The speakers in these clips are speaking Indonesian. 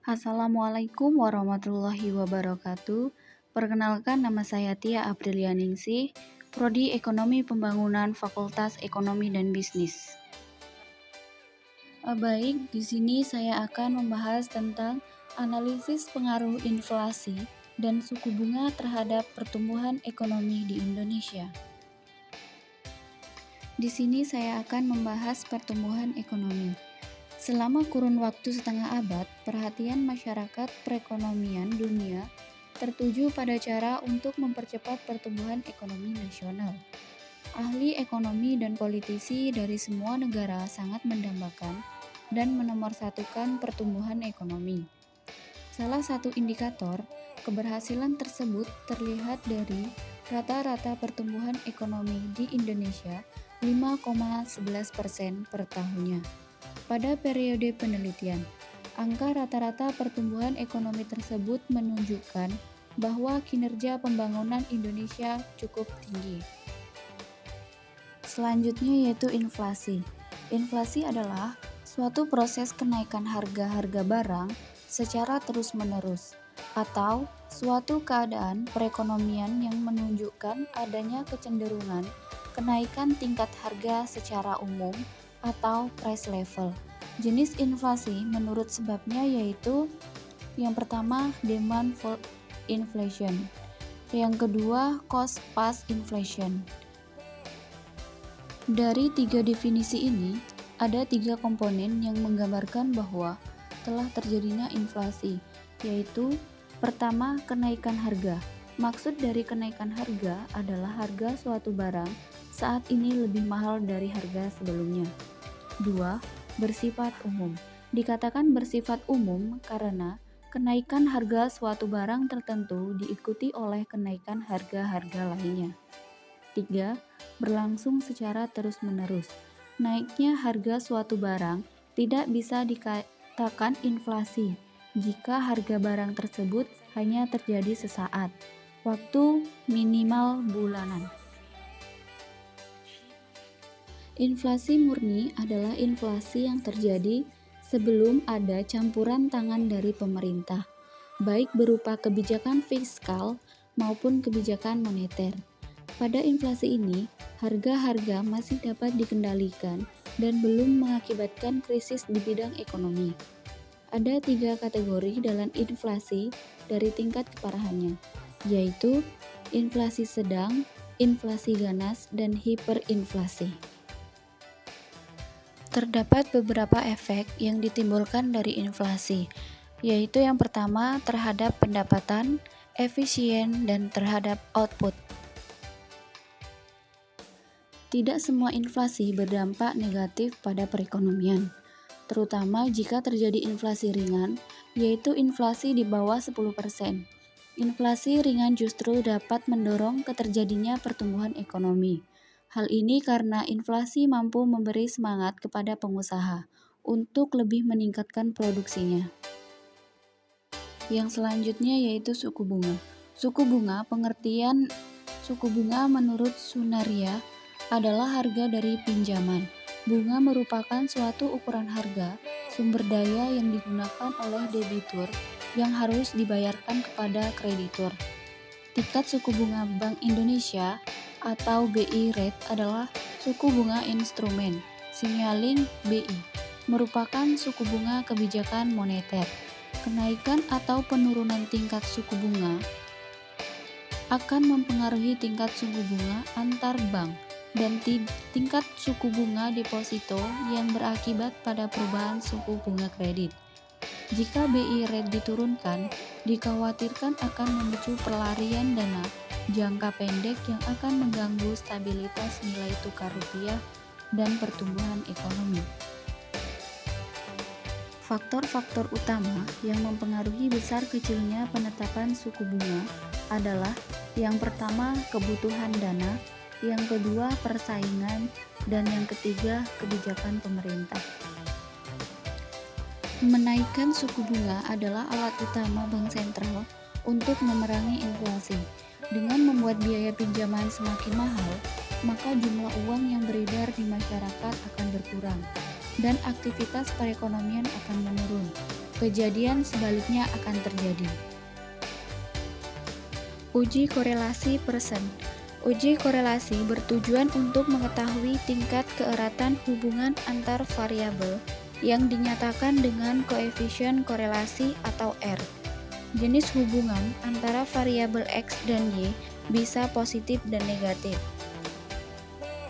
Assalamualaikum warahmatullahi wabarakatuh. Perkenalkan, nama saya Tia Aprilianingsih, Prodi Ekonomi Pembangunan Fakultas Ekonomi dan Bisnis. Baik, di sini saya akan membahas tentang analisis pengaruh inflasi dan suku bunga terhadap pertumbuhan ekonomi di Indonesia. Di sini saya akan membahas pertumbuhan ekonomi. Selama kurun waktu setengah abad, perhatian masyarakat perekonomian dunia tertuju pada cara untuk mempercepat pertumbuhan ekonomi nasional. Ahli ekonomi dan politisi dari semua negara sangat mendambakan dan menomorsatukan pertumbuhan ekonomi. Salah satu indikator keberhasilan tersebut terlihat dari rata-rata pertumbuhan ekonomi di Indonesia 5,11% per tahunnya. Pada periode penelitian, angka rata-rata pertumbuhan ekonomi tersebut menunjukkan bahwa kinerja pembangunan Indonesia cukup tinggi. Selanjutnya yaitu inflasi. Inflasi adalah suatu proses kenaikan harga-harga barang secara terus-menerus atau suatu keadaan perekonomian yang menunjukkan adanya kecenderungan kenaikan tingkat harga secara umum atau price level. Jenis inflasi menurut sebabnya yaitu yang pertama demand for inflation, yang kedua cost plus inflation. Dari tiga definisi ini, ada tiga komponen yang menggambarkan bahwa telah terjadinya inflasi, yaitu pertama kenaikan harga. Maksud dari kenaikan harga adalah harga suatu barang saat ini lebih mahal dari harga sebelumnya. 2. Bersifat umum. Dikatakan bersifat umum karena kenaikan harga suatu barang tertentu diikuti oleh kenaikan harga-harga lainnya. 3. Berlangsung secara terus-menerus. Naiknya harga suatu barang tidak bisa dikatakan inflasi jika harga barang tersebut hanya terjadi sesaat, waktu minimal bulanan. Inflasi murni adalah inflasi yang terjadi sebelum ada campuran tangan dari pemerintah, baik berupa kebijakan fiskal maupun kebijakan moneter. Pada inflasi ini, harga-harga masih dapat dikendalikan dan belum mengakibatkan krisis di bidang ekonomi. Ada tiga kategori dalam inflasi dari tingkat keparahannya, yaitu inflasi sedang, inflasi ganas, dan hiperinflasi. Terdapat beberapa efek yang ditimbulkan dari inflasi, yaitu yang pertama terhadap pendapatan, efisien, dan terhadap output. Tidak semua inflasi berdampak negatif pada perekonomian, terutama jika terjadi inflasi ringan, yaitu inflasi di bawah 10%. Inflasi ringan justru dapat mendorong terjadinya pertumbuhan ekonomi. Hal ini karena inflasi mampu memberi semangat kepada pengusaha untuk lebih meningkatkan produksinya. Yang selanjutnya yaitu suku bunga. Suku bunga, pengertian suku bunga menurut Sunaria adalah harga dari pinjaman. Bunga merupakan suatu ukuran harga sumber daya yang digunakan oleh debitur yang harus dibayarkan kepada kreditur. Tingkat suku bunga Bank Indonesia atau BI rate adalah suku bunga instrumen, signaling BI, merupakan suku bunga kebijakan moneter. Kenaikan atau penurunan tingkat suku bunga akan mempengaruhi tingkat suku bunga antar bank dan tingkat suku bunga deposito yang berakibat pada perubahan suku bunga kredit. Jika BI rate diturunkan, dikhawatirkan akan memicu pelarian dana jangka pendek yang akan mengganggu stabilitas nilai tukar rupiah dan pertumbuhan ekonomi. Faktor-faktor utama yang mempengaruhi besar kecilnya penetapan suku bunga adalah yang pertama kebutuhan dana, yang kedua persaingan, dan yang ketiga kebijakan pemerintah. Menaikkan suku bunga adalah alat utama bank sentral untuk memerangi inflasi. Dengan membuat biaya pinjaman semakin mahal, maka jumlah uang yang beredar di masyarakat akan berkurang dan aktivitas perekonomian akan menurun. kejadian sebaliknya akan terjadi. Uji korelasi Pearson. Uji korelasi bertujuan untuk mengetahui tingkat keeratan hubungan antar variabel yang dinyatakan dengan koefisien korelasi atau R. Jenis hubungan antara variabel X dan Y bisa positif dan negatif.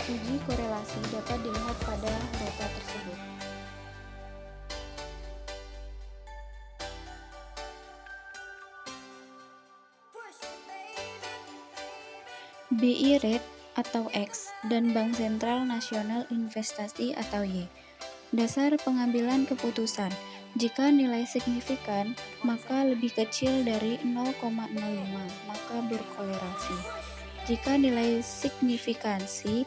Uji korelasi dapat dilihat pada data tersebut. BI Rate atau X dan Bank Sentral Nasional Investasi atau Y. Dasar pengambilan keputusan. Jika nilai signifikan, maka lebih kecil dari 0,05, maka berkorelasi. Jika nilai signifikansi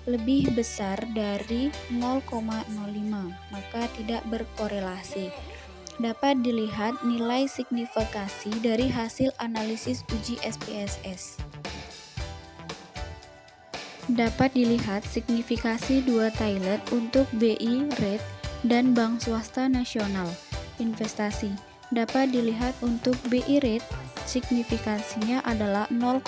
lebih besar dari 0,05, maka tidak berkorelasi. Dapat dilihat nilai signifikasi dari hasil analisis uji SPSS. Dapat dilihat signifikasi dua Taillet untuk BI Rate dan Bank Swasta Nasional Investasi. Dapat dilihat untuk BI Rate, signifikasinya adalah 0,000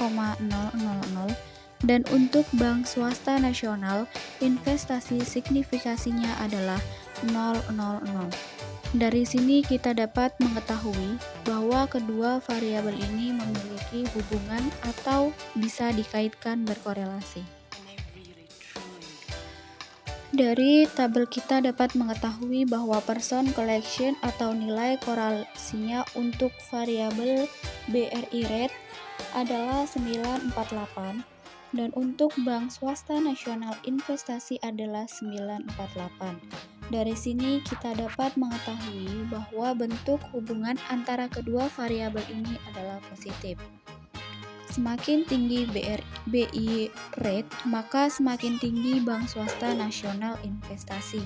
dan untuk Bank Swasta Nasional Investasi signifikasinya adalah 0,00. Dari sini kita dapat mengetahui bahwa kedua variabel ini memiliki hubungan atau bisa dikaitkan berkorelasi. Dari tabel kita dapat mengetahui bahwa Pearson collection atau nilai korelasinya untuk variabel BRI Rate adalah 948 dan untuk Bank Swasta Nasional Investasi adalah 948. Dari sini kita dapat mengetahui bahwa bentuk hubungan antara kedua variabel ini adalah positif. Semakin tinggi BI Rate, maka semakin tinggi Bank Swasta Nasional Investasi.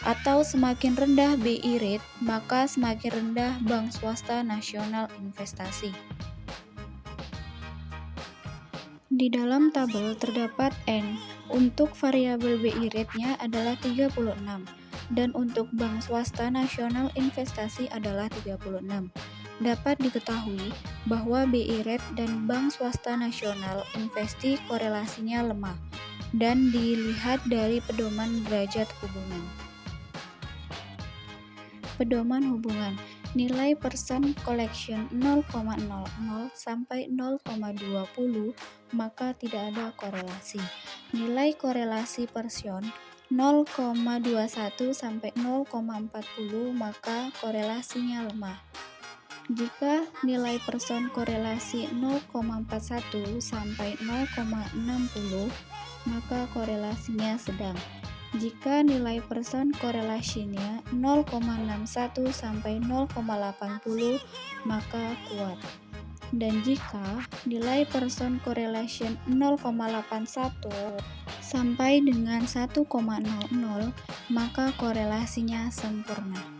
Atau semakin rendah BI Rate, maka semakin rendah Bank Swasta Nasional Investasi. Di dalam tabel terdapat N. Untuk variabel BI Rate-nya adalah 36 dan untuk Bank Swasta Nasional Investasi adalah 36. Dapat diketahui bahwa BI Rate dan Bank Swasta Nasional Investasi korelasinya lemah dan dilihat dari pedoman derajat hubungan. Pedoman hubungan. Nilai Pearson collection 0,00 sampai 0,20, maka tidak ada korelasi. Nilai korelasi Pearson 0,21 sampai 0,40, maka korelasinya lemah. Jika nilai Pearson korelasi 0,41 sampai 0,60, maka korelasinya sedang. Jika nilai Pearson korelasinya 0,61 sampai 0,80, maka kuat. Dan jika nilai Pearson correlation 0,81 sampai dengan 1,00, maka korelasinya sempurna.